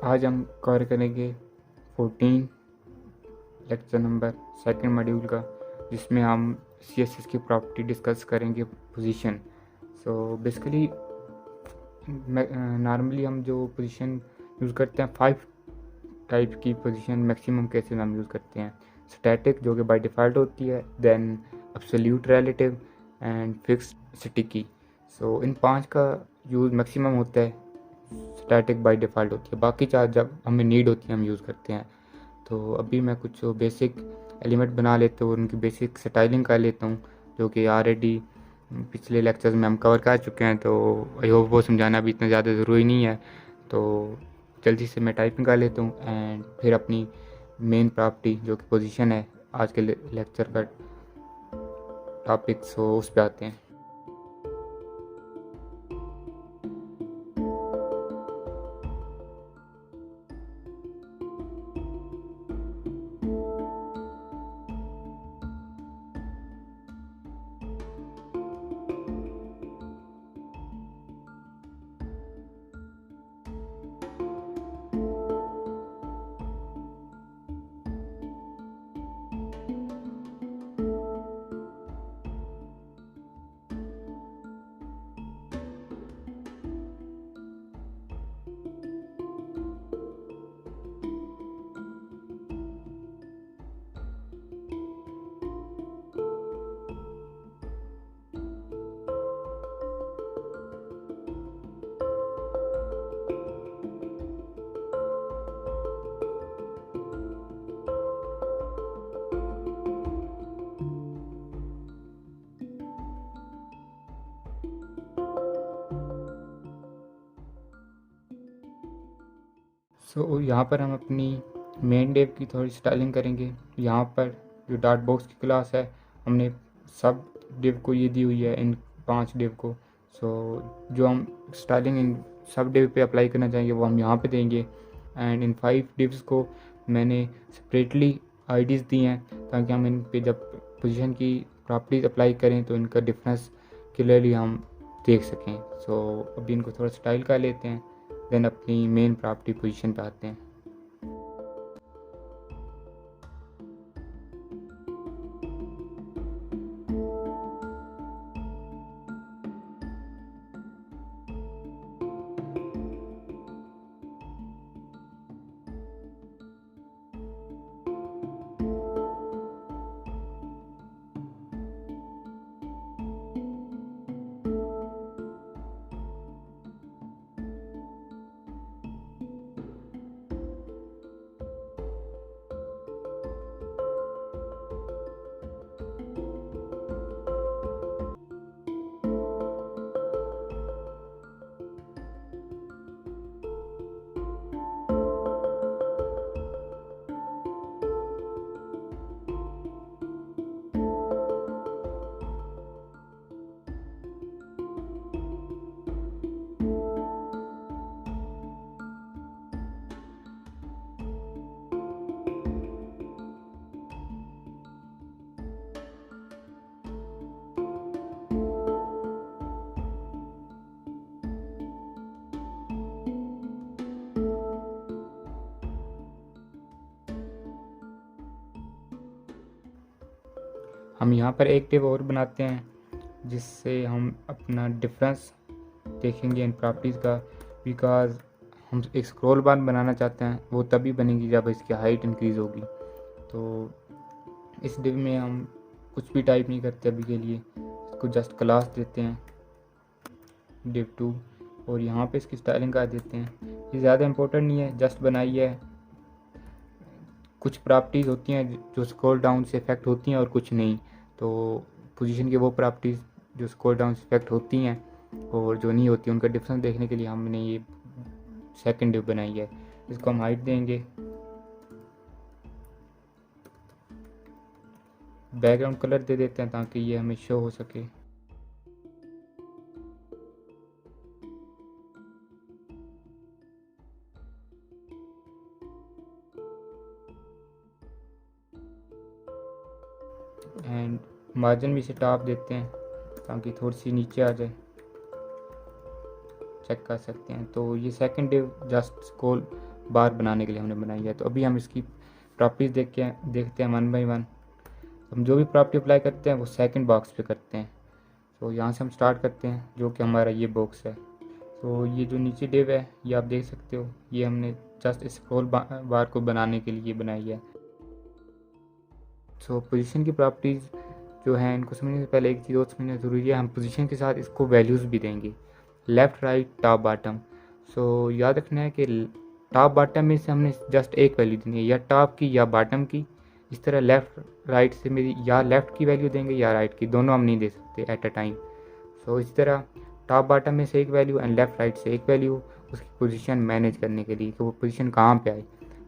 आज हम कवर करेंगे 14 लेक्चर नंबर सेकंड मॉड्यूल का, जिसमें हम CSS की प्रॉपर्टी डिस्कस करेंगे पोजीशन। सो बेसिकली नॉर्मली हम जो पोजीशन यूज़ करते हैं 5 टाइप की पोजीशन मैक्सिमम केसेस हम यूज़ करते हैं। स्टैटिक जो कि बाय डिफ़ॉल्ट होती है, then absolute relative and fixed sticky. So इन 5 का यूज़ मैक्सिमम होता है, स्टैटिक बाय डिफ़ॉल्ट होती है। बाकी 4 जब हमें नीड होती है हम यूज़ करते हैं। तो अभी मैं कुछ बेसिक एलिमेंट बना लेता हूँ और उनकी बेसिक स्टाइलिंग कर लेता हूँ, जो कि ऑलरेडी पिछले लेक्चर्स में हम कवर कर चुके हैं। तो आई होप वो समझाना भी इतना ज़्यादा ज़रूरी नहीं है। तो जल्दी से मैं टाइपिंग कर लेता हूँ एंड फिर अपनी मेन प्रॉपर्टी जो कि पोजीशन है आज के लेक्चर का टॉपिक, सो उस पर आते हैं। सो यहाँ पर हम अपनी मेन डेव की थोड़ी स्टाइलिंग करेंगे। यहाँ पर जो डॉट बॉक्स की क्लास है, हमने सब डिव को ये दी हुई है, इन 5 डिव को। सो जो हम स्टाइलिंग इन सब डिव पे अप्लाई करना चाहेंगे वो हम यहाँ पे देंगे। एंड इन 5 डिव्स को मैंने सेपरेटली आईडीज़ दी हैं, ताकि हम इन पे जब पोजीशन की प्रॉपर्टीज अप्लाई करें तो इनका डिफरेंस क्लियरली हम देख सकें। सो अभी इनको थोड़ा स्टाइल कर लेते हैं, देन अपनी मेन प्रॉपर्टी पोजीशन पे आते हैं। हम यहाँ पर एक टेब और बनाते हैं, जिससे हम अपना डिफरेंस देखेंगे इन प्रॉपर्टीज़ का। बिकॉज हम एक स्क्रॉल बार बनाना चाहते हैं, वो तभी बनेगी जब इसकी हाइट इंक्रीज़ होगी। तो इस डिव में हम कुछ भी टाइप नहीं करते अभी के लिए, इसको जस्ट क्लास देते हैं div 2 और यहाँ पे इसकी स्टाइलिंग कर देते हैं। ये ज़्यादा इंपॉर्टेंट नहीं है, जस्ट बनाई है। कुछ प्रॉपर्टीज़ होती हैं जो स्क्रॉल डाउन से इफेक्ट होती हैं और कुछ नहीं। तो पोजीशन की वो प्रॉपर्टीज़ जो स्क्रॉल डाउन से इफेक्ट होती हैं और जो नहीं होती, उनका डिफरेंस देखने के लिए हमने ये सेकंड डिव बनाई है। इसको हम हाइट देंगे, बैकग्राउंड कलर दे देते हैं ताकि ये हमें शो हो सके। एंड मार्जिन भी इसे टॉप देते हैं ताकि थोड़ी सी नीचे आ जाए, चेक कर सकते हैं। तो ये सेकंड डिव जस्ट स्क्रॉल बार बनाने के लिए हमने बनाई है। तो अभी हम इसकी प्रॉपर्टीज देखते हैं वन बाई वन। हम जो भी प्रॉपर्टी अप्लाई करते हैं वो सेकंड बॉक्स पे करते हैं। तो यहाँ से हम स्टार्ट करते हैं, जो कि हमारा ये बॉक्स है। तो ये जो नीचे डिव है ये आप देख सकते हो, ये हमने जस्ट स्क्रॉल बार को बनाने के लिए बनाई है। सो पोजीशन की प्रॉपर्टीज़ जो हैं इनको समझने से पहले एक चीज़ और समझना ज़रूरी है, हम पोजीशन के साथ इसको वैल्यूज़ भी देंगे, लेफ़्ट राइट टॉप बॉटम। सो याद रखना है कि टॉप बॉटम में से हमने जस्ट एक वैल्यू देनी है, या टॉप की या बॉटम की। इस तरह लेफ़्ट राइट से मेरी या लेफ़्ट की वैल्यू देंगे या राइट की, दोनों हम नहीं दे सकते एट अ टाइम। सो इस तरह टॉप बॉटम में से एक वैल्यू एंड लेफ़्ट राइट से एक वैल्यू, उसकी पोजीशन मैनेज करने के लिए कि वो पोजीशन कहाँ पे आए।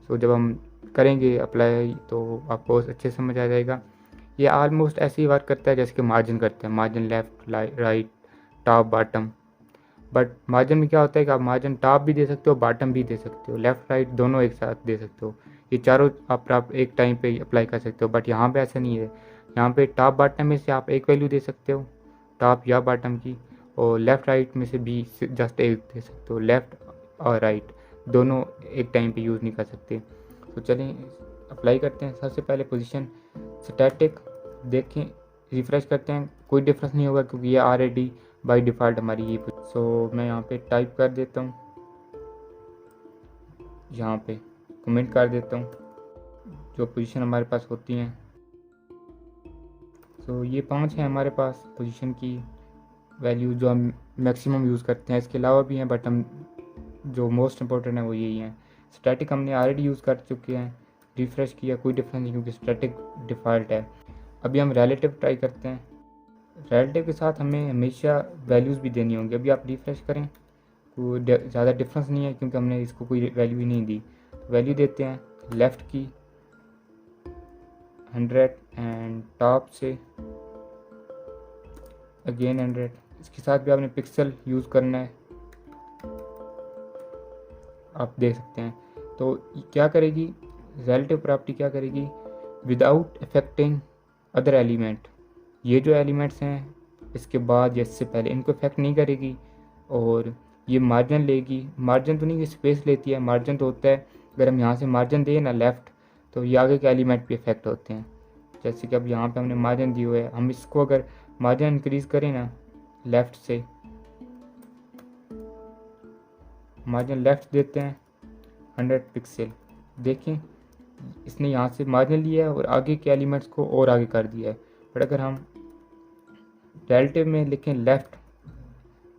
सो जब हम करेंगे अप्लाई तो आपको अच्छे समझ आ जाएगा। ये ऑलमोस्ट ऐसे ही वर्क करता है जैसे कि मार्जिन करते हैं, margin left right top bottom. But margin में क्या होता है कि आप मार्जिन टॉप भी दे सकते हो, बॉटम भी दे सकते हो, लेफ़्ट राइट दोनों एक साथ दे सकते हो। ये चारों आप एक टाइम पे अप्लाई कर सकते हो। बट यहाँ पे ऐसा नहीं है, यहाँ पे टॉप बॉटम में से आप एक वैल्यू दे सकते हो, टॉप या बॉटम की, और लेफ़्ट राइट में से भी जस्ट एक दे सकते हो। लेफ़्ट और राइट दोनों एक टाइम पे यूज़ नहीं कर सकते। तो चलें अप्लाई करते हैं। सबसे पहले पोजीशन स्टैटिक देखें, रिफ़्रेश करते हैं, कोई डिफरेंस नहीं होगा क्योंकि ये ऑलरेडी बाय डिफ़ॉल्ट हमारी ये। सो मैं यहाँ पे टाइप कर देता हूँ, यहाँ पे कमेंट कर देता हूँ जो पोजीशन हमारे पास होती हैं। सो ये 5 है हमारे पास पोजीशन की वैल्यू जो हम मैक्सिमम यूज़ करते हैं। इसके अलावा भी हैं बट हम जो मोस्ट इंपॉर्टेंट है वो यही हैं। स्टैटिक हमने ऑलरेडी यूज़ कर चुके हैं, रिफ़्रेश किया कोई डिफरेंस नहीं क्योंकि स्टैटिक डिफ़ॉल्ट है। अभी हम रिलेटिव ट्राई करते हैं। रिलेटिव के साथ हमें हमेशा वैल्यूज़ भी देनी होंगी। अभी आप रिफ़्रेश करें, कोई ज़्यादा डिफरेंस नहीं है क्योंकि हमने इसको कोई वैल्यू ही नहीं दी। वैल्यू देते हैं लेफ़्ट की 100 एंड टॉप से अगेन 100। इसके साथ भी आपने पिक्सल यूज़ करना है, आप देख सकते हैं। तो क्या करेगी रिलेटिव प्रॉपर्टी, क्या करेगी, विदाउट अफेक्टिंग अदर एलिमेंट। ये जो एलिमेंट्स हैं इसके बाद या इससे पहले इनको इफेक्ट नहीं करेगी। और ये मार्जिन लेगी, मार्जिन तो नहीं, ये स्पेस लेती है। मार्जिन तो होता है अगर हम यहाँ से मार्जिन दें ना लेफ़्ट, तो ये आगे के एलिमेंट पे इफेक्ट होते हैं। जैसे कि अब यहाँ पे हमने मार्जिन दिए हुए है, हम इसको अगर मार्जिन इंक्रीज़ करें ना लेफ़्ट से, मार्जिन लेफ़्ट देते हैं 100 पिक्सल, देखें इसने यहाँ से मार्जिन लिया है और आगे के एलिमेंट्स को और आगे कर दिया है। बट अगर हम रिलेटिव में लिखें लेफ़्ट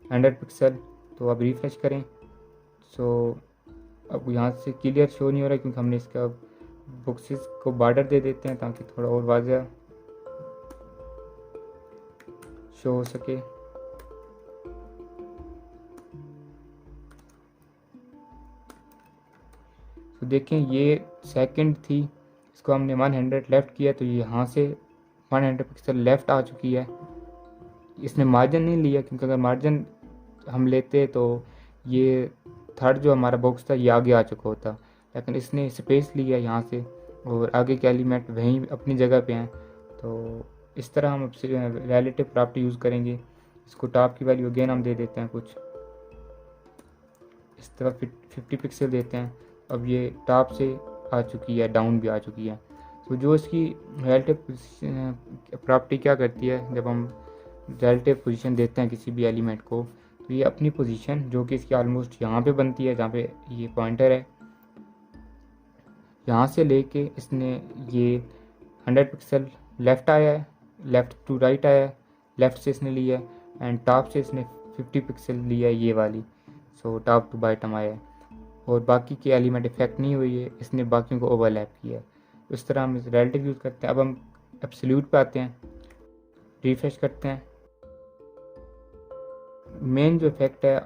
100 पिक्सल, तो अब रिफ़्रेश करें। सो अब यहाँ से क्लियर शो नहीं हो रहा है क्योंकि हमने इसका बॉक्सेस को बॉर्डर दे देते हैं ताकि थोड़ा और वाज़ह शो हो सके। तो देखें ये सेकंड थी, इसको हमने 100 लेफ़्ट किया तो ये यहाँ से 100 पिक्सल लेफ़्ट आ चुकी है। इसने मार्जिन नहीं लिया क्योंकि अगर मार्जिन हम लेते तो ये थर्ड जो हमारा बॉक्स था ये आगे आ चुका होता, लेकिन इसने स्पेस लिया यहाँ से और आगे के एलिमेंट वहीं अपनी जगह पे हैं। तो इस तरह हम रिलेटिव प्रॉपर्टी यूज़ करेंगे। इसको टॉप की वैल्यू अगेन हम दे देते हैं कुछ इस तरह 50 पिक्सल देते हैं। अब ये टॉप से आ चुकी है, डाउन भी आ चुकी है। तो जो इसकी रिलेटिव प्रॉपर्टी क्या करती है, जब हम रिलेटिव पोजीशन देते हैं किसी भी एलिमेंट को, तो ये अपनी पोजीशन जो कि इसकी ऑलमोस्ट यहाँ पे बनती है जहाँ पे ये पॉइंटर है, यहाँ से लेके इसने ये 100 पिक्सल लेफ़्ट आया है, लेफ़्ट टू राइट आया है, लेफ़्ट से इसने लिया है एंड टॉप से इसने 50 पिक्सल लिया है ये वाली। सो टॉप टू बॉटम आया है और बाकी के एलिमेंट इफेक्ट नहीं हुई है, इसने बाकियों को ओवरलैप किया है। इस तरह हम रिलेटिव यूज़ करते हैं। अब हम एब्सोल्यूट पे आते हैं, रिफ्रेश करते हैं। मेन जो इफेक्ट है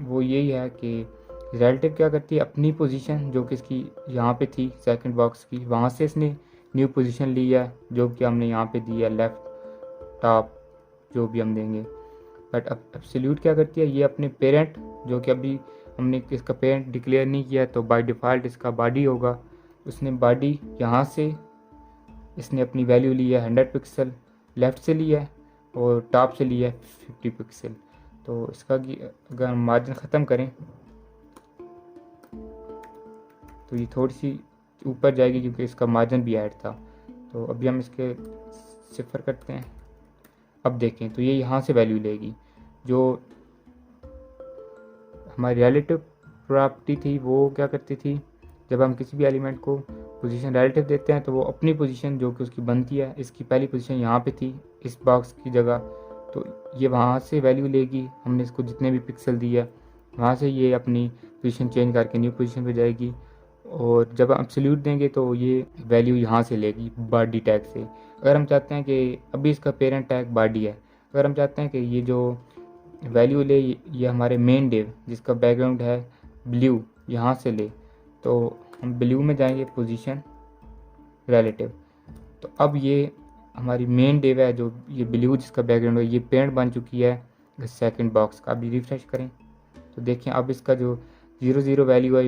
वो यही है कि रिलेटिव क्या करती है, अपनी पोजीशन जो कि इसकी यहाँ पे थी सेकंड बॉक्स की, वहाँ से इसने न्यू पोजीशन ली है जो कि हमने यहाँ पे दी है लेफ़्ट टॉप जो भी हम देंगे। बट अब एब्सोल्यूट क्या करती है, ये अपने पेरेंट जो कि अभी हमने इसका पेरेंट डिक्लेयर नहीं किया तो बाय डिफ़ॉल्ट इसका बॉडी होगा, उसने बॉडी यहाँ से इसने अपनी वैल्यू ली है 100 पिक्सल, लेफ़्ट से ली है और टॉप से ली है 50 पिक्सल। तो इसका अगर हम मार्जिन ख़त्म करें तो ये थोड़ी सी ऊपर जाएगी क्योंकि इसका मार्जिन भी ऐड था। तो अभी हम इसके 0 करते हैं। अब देखें तो ये यहाँ से वैल्यू लेगी। जो हमारी रिलेटिव प्रॉपर्टी थी वो क्या करती थी, जब हम किसी भी एलिमेंट को पोजीशन रिलेटिव देते हैं तो वो अपनी पोजीशन जो कि उसकी बनती है, इसकी पहली पोजीशन यहाँ पे थी इस बॉक्स की जगह, तो ये वहाँ से वैल्यू लेगी। हमने इसको जितने भी पिक्सल दिया वहाँ से ये अपनी पोजीशन चेंज करके न्यू पोजीशन पे जाएगी। और जब हम एब्सोल्यूट देंगे तो ये वैल्यू यहाँ से लेगी बॉडी टैग से। अगर हम चाहते हैं कि अभी इसका पेरेंट टैग बॉडी है, अगर हम चाहते हैं कि ये जो वैल्यू ले ये हमारे मेन डिव जिसका बैकग्राउंड है ब्लू यहाँ से ले, तो हम ब्लू में जाएंगे पोजीशन रिलेटिव। तो अब ये हमारी मेन डिव है जो ये ब्लू जिसका बैकग्राउंड है, ये पेरेंट बन चुकी है इस सेकंड बॉक्स का। अभी रिफ्रेश करें तो देखें अब इसका जो 0 0 वैल्यू है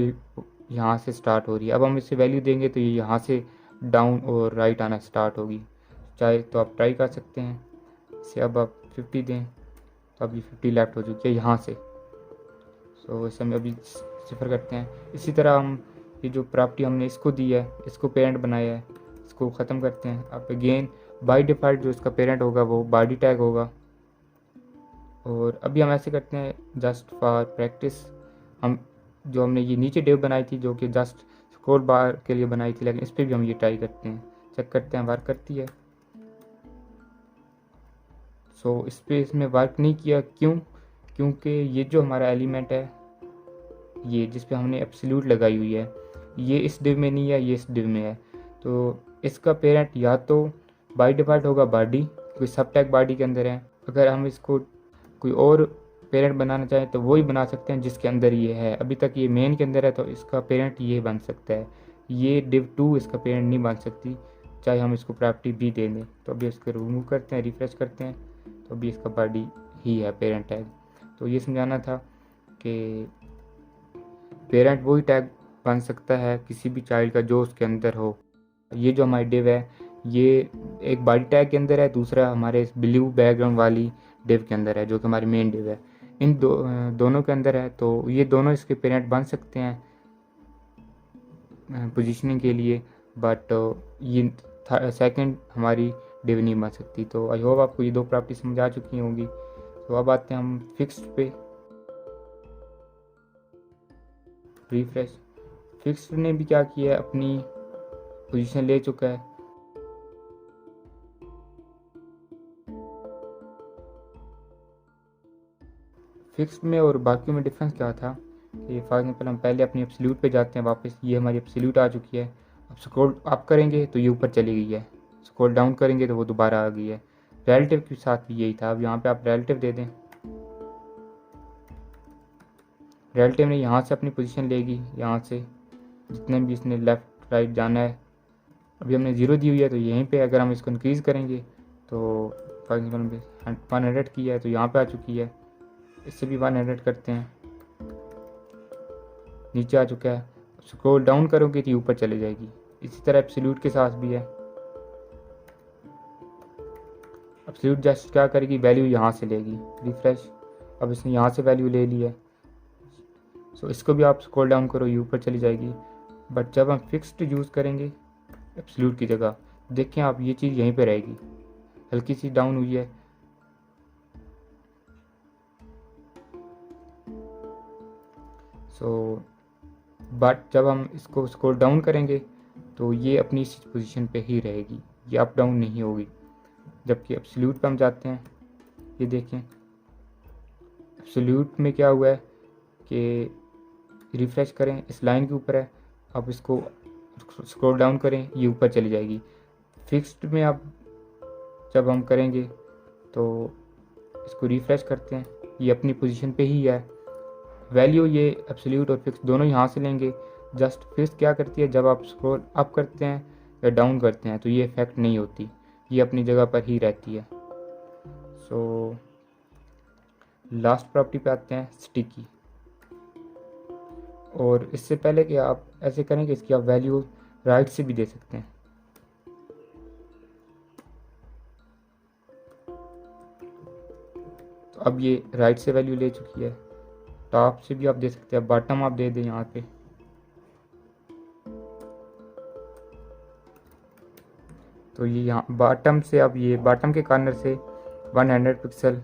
यहाँ से स्टार्ट हो रही है। अब हम इसे वैल्यू देंगे तो ये यहाँ से डाउन और राइट आना स्टार्ट होगी। चाहे तो आप ट्राई कर सकते हैं इसे। अब आप 50 दें तो अभी 50 लेफ्ट हो चुकी है यहाँ से। सो इसे हम अभी 0 करते हैं। इसी तरह हम ये जो प्रॉपर्टी हमने इसको दी है, इसको पेरेंट बनाया है, इसको ख़त्म करते हैं। अब अगेन बाय डिफ़ॉल्ट जो इसका पेरेंट होगा वो बॉडी टैग होगा। और अभी हम ऐसे करते हैं जस्ट फॉर प्रैक्टिस, हम जो हमने ये नीचे डिव बनाई थी जो कि जस्ट स्क्रॉल बार के लिए बनाई थी, लेकिन इस पर भी हम ये ट्राई करते हैं, चेक करते हैं वर्क करती है। सो इस पर इसमें वर्क नहीं किया, क्यों? क्योंकि ये जो हमारा एलिमेंट है ये जिस पे हमने एब्सोल्यूट लगाई हुई है ये इस डिव में नहीं है, ये इस डिव में है। तो इसका पेरेंट या तो बाय डिफ़ॉल्ट होगा बॉडी, कोई सब टैग बॉडी के अंदर है। अगर हम इसको कोई और पेरेंट बनाना चाहें तो वही बना सकते हैं जिसके अंदर ये है। अभी तक ये मेन के अंदर है तो इसका पेरेंट ये बन सकता है, ये div 2 इसका पेरेंट नहीं बन सकती, चाहे हम इसको प्रॉपर्टी भी दे दें। तो अभी इसको रिमूव करते हैं, रिफ्रेश करते हैं तो अभी इसका बॉडी ही है पेरेंट टैग। तो ये समझाना था कि पेरेंट वही टैग बन सकता है किसी भी चाइल्ड का जो उसके अंदर हो। ये जो हमारी डिव है ये एक बॉडी टैग के अंदर है, दूसरा हमारे ब्लू बैकग्राउंड वाली डिव के अंदर है जो कि हमारी मेन डिव है। इन दोनों के अंदर है तो ये दोनों इसके पेरेंट बन सकते हैं पोजीशनिंग के लिए, बट ये सेकंड हमारी डिव नहीं बन सकती। तो आई होप आपको ये दो प्रॉपर्टी समझ आ चुकी होंगी। तो अब आते हैं हम फिक्स्ड पे। रिफ्रेश, फिक्स्ड ने भी क्या किया है, अपनी पोजीशन ले चुका है। फिक्स्ड में और बाकी में डिफरेंस क्या था कि फॉर एग्जांपल हम पहले अपनी एब्सोल्यूट पे जाते हैं वापस, ये हमारी एब्सोल्यूट आ चुकी है। अब स्क्रॉल अप करेंगे तो ये ऊपर चली गई है, स्क्रॉल डाउन करेंगे तो वो दोबारा आ गई है। रिलेटिव के साथ भी यही था। अब यहाँ पे आप रिलेटिव दे दें, रिलेटिव ने यहाँ से अपनी पोजीशन लेगी, यहाँ से जितने भी इसने लेफ़्ट राइट जाना है। अभी हमने 0 दी हुई है तो यहीं पे अगर हम इसको इंक्रीज़ करेंगे तो फॉर एग्जाम्पल 100 की है तो यहाँ पे आ चुकी है। इससे भी 100 करते हैं, नीचे आ चुका है। स्क्रॉल डाउन करोगे तो ऊपर चले जाएगी। इसी तरह एब्सोल्यूट के साथ भी है। एब्सोल्यूट जस्ट क्या करेगी, वैल्यू यहाँ से लेगी। रिफ्रेश, अब इसने यहाँ से वैल्यू ले ली है। सो इसको भी आप स्क्रॉल डाउन करो, ये ऊपर चली जाएगी। बट जब हम फिक्स्ड यूज़ करेंगे एब्सोल्यूट की जगह, देखें आप ये चीज़ यहीं पे रहेगी, हल्की सी डाउन हुई है। सो बट जब हम इसको स्क्रॉल डाउन करेंगे तो ये अपनी इस पोजीशन पे ही रहेगी, ये अप डाउन नहीं होगी। जबकि एब्सोल्यूट पे हम जाते हैं, ये देखें एब्सोल्यूट में क्या हुआ है कि रिफ्रेश करें, इस लाइन के ऊपर है। अब इसको स्क्रॉल डाउन करें, ये ऊपर चली जाएगी। फिक्स्ड में अब जब हम करेंगे तो इसको रिफ्रेश करते हैं, ये अपनी पोजीशन पे ही है। वैल्यू ये एब्सोल्यूट और फिक्स दोनों यहाँ से लेंगे। जस्ट फिक्स क्या करती है, जब आप स्क्रॉल अप करते हैं या डाउन करते हैं तो ये इफेक्ट नहीं होती, ये अपनी जगह पर ही रहती है। सो लास्ट प्रॉपर्टी पे आते हैं, स्टिकी। और इससे पहले कि आप ऐसे करें कि इसकी आप वैल्यू राइट से भी दे सकते हैं। तो अब ये राइट से वैल्यू ले चुकी है, टॉप से भी आप दे सकते हैं, बॉटम आप दे दें यहाँ पे। तो ये यहाँ बॉटम से, अब ये बॉटम के कॉर्नर से 100 पिक्सल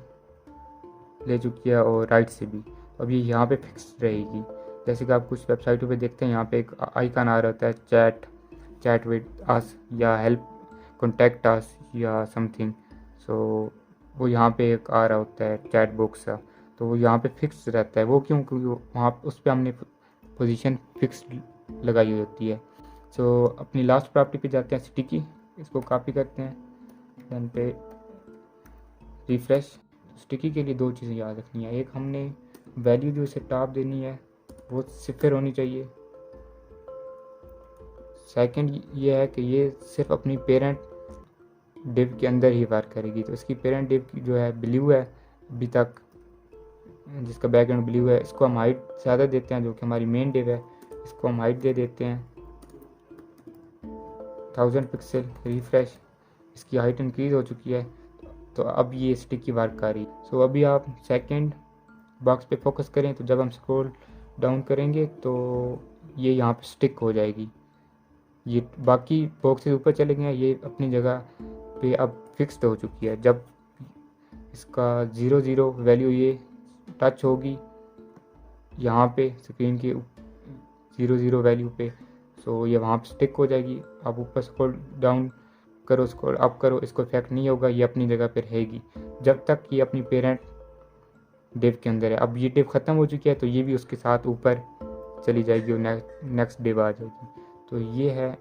ले चुकी है और राइट से भी। अब ये यहाँ पे फिक्स रहेगी। जैसे कि आप कुछ वेबसाइटों पे देखते हैं, यहाँ पे एक आइकन आ रहा होता है चैट विद अस या हेल्प कॉन्टैक्ट अस या समथिंग। सो वो यहाँ पे एक आ रहा होता है चैट बॉक्स का, तो वो यहाँ पे फिक्स रहता है। वो क्यों? क्योंकि वहाँ उस पर हमने पोजीशन फिक्स लगाई हुई होती है। सो अपनी लास्ट प्रॉपर्टी पे जाते हैं, स्टिकी। इसको कॉपी करते हैं, देन पे रिफ्रेश। स्टिकी के लिए दो चीज़ें याद रखनी है। एक, हमने वैल्यू जो इसे टॉप देनी है वो 0 होनी चाहिए। सेकंड ये है कि ये सिर्फ अपनी पेरेंट डिव के अंदर ही वर्क करेगी। तो इसकी पेरेंट डिव की जो है ब्लू है अभी तक, जिसका बैकग्राउंड ब्लू है, इसको हम हाइट ज़्यादा देते हैं, जो कि हमारी मेन डिव है। इसको हम हाइट दे देते हैं 1000 पिक्सल। रिफ्रेश, इसकी हाइट इंक्रीज हो चुकी है, तो अब ये स्टिकी वर्क कर रही है। सो अभी आप सेकंड बॉक्स पे फोकस करें, तो जब हम स्क्रॉल डाउन करेंगे तो ये यहाँ पे स्टिक हो जाएगी। ये बाकी बॉक्सेस ऊपर चले गए हैं, ये अपनी जगह पे अब फिक्स्ड हो चुकी है। जब इसका 0 वैल्यू ये टच होगी यहाँ पे स्क्रीन के 0 वैल्यू पे, सो ये वहाँ पे स्टिक हो जाएगी। आप ऊपर स्क्रॉल डाउन करो, स्क्रॉल अप करो, इसको इफेक्ट नहीं होगा, ये अपनी जगह पे रहेगी जब तक ये अपनी पेरेंट डिव के अंदर है। अब ये डिव ख़त्म हो चुकी है, तो ये भी उसके साथ ऊपर चली जाएगी और नेक्स्ट डिव आ जाएगी। तो ये है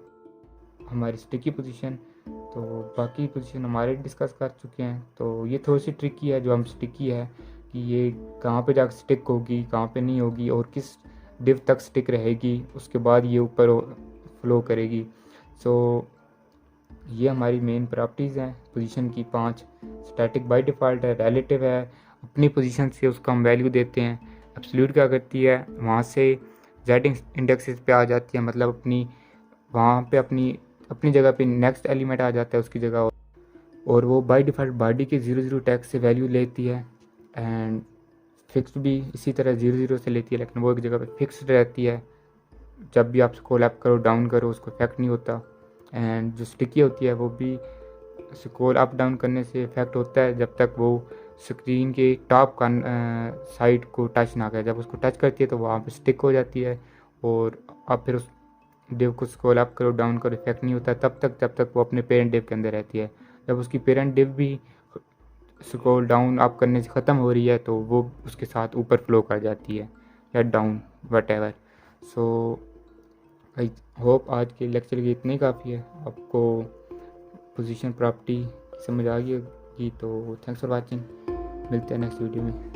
हमारी स्टिकी पोजीशन। तो बाकी पोजीशन हमारे डिस्कस कर चुके हैं। तो ये थोड़ी सी ट्रिकी है जो हम स्टिकी है, कि ये कहाँ पे जाकर स्टिक होगी, कहाँ पे नहीं होगी, और किस डिव तक स्टिक रहेगी, उसके बाद ये ऊपर फ्लो करेगी। सो ये हमारी मेन प्रॉपर्टीज़ हैं पोजीशन की 5। स्टैटिक बाय डिफ़ॉल्ट है, रिलेटिव है, अपनी पोजीशन से उसको हम वैल्यू देते हैं। एब्सोल्यूट क्या करती है, वहाँ से जेड इंडेक्सेस पे आ जाती है, मतलब अपनी वहाँ पे अपनी जगह पे नेक्स्ट एलिमेंट आ जाता है उसकी जगह, और वो बाय डिफ़ॉल्ट बॉडी के 0 टैग से वैल्यू लेती है। एंड फिक्स्ड भी इसी तरह 0 से लेती है, लेकिन वो एक जगह पे फिक्स्ड रहती है। जब भी आप स्क्रॉल अप करो डाउन करो उसको इफेक्ट नहीं होता। एंड जो स्टिकी होती है वो भी स्क्रॉल अप डाउन करने से इफेक्ट होता है, जब तक वो स्क्रीन के टॉप का साइड को टच ना करे। जब उसको टच करती है तो वहाँ पे स्टिक हो जाती है, और आप फिर उस डिव को स्क्रॉल अप करो डाउन करो इफेक्ट नहीं होता जब तक वो अपने पेरेंट डिव के अंदर रहती है। जब उसकी पेरेंट डिव भी स्क्रॉल डाउन अप करने से ख़त्म हो रही है तो वो उसके साथ ऊपर फ्लो कर जाती है या down what ever. So I hope आज के लेक्चर की इतनी काफ़ी है। आपको पोजीशन प्रॉपर्टी समझ आ गई होगी। तो थैंक्स फॉर वाचिंग, मिलते हैं नेक्स्ट वीडियो में।